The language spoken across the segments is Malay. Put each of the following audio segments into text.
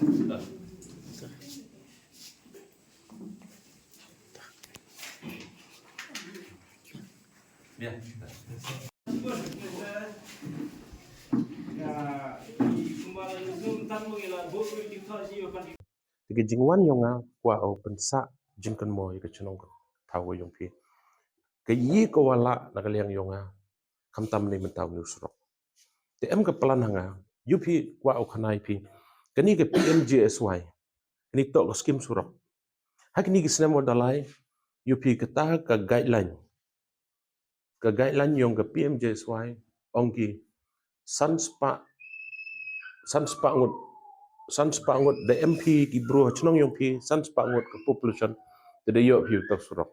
Ya. Tiga jingwan yonga kwa au pensa jingkan mo ika chunong tawo yong pi. Ke yi ko wala nakaliang yonga kamtam ni mentaw ni usrok. Te em ke pelan hanga yupi kwa au kanai pi. Kani ke PMJSY. Kani to ke skim surok. Hakini ke senemo dalai yupi kata ke guideline. Ke guideline yong ke PMJSY ongki sanspa ngut the MP ki bro chnong yong pi sanspa ngut ke population te de yo pi to surok.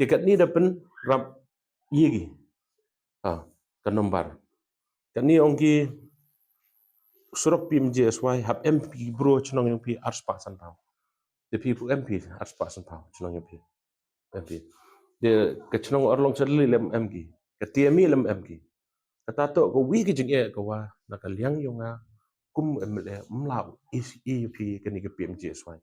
Tiket ni dapen rap yigi. Ke nombar. Kani ongki surok PMJSY hab MP bro chnong yong pi arspa san pau. The people MP arspa san pau chnong yong pi. MP. De ke chnong orlong chadli lem MP. Ke TMI lem MP. Kata to ko wi ke jing e ko wa nakaliang yonga kum emle mlau is EP kani ke PMJSY.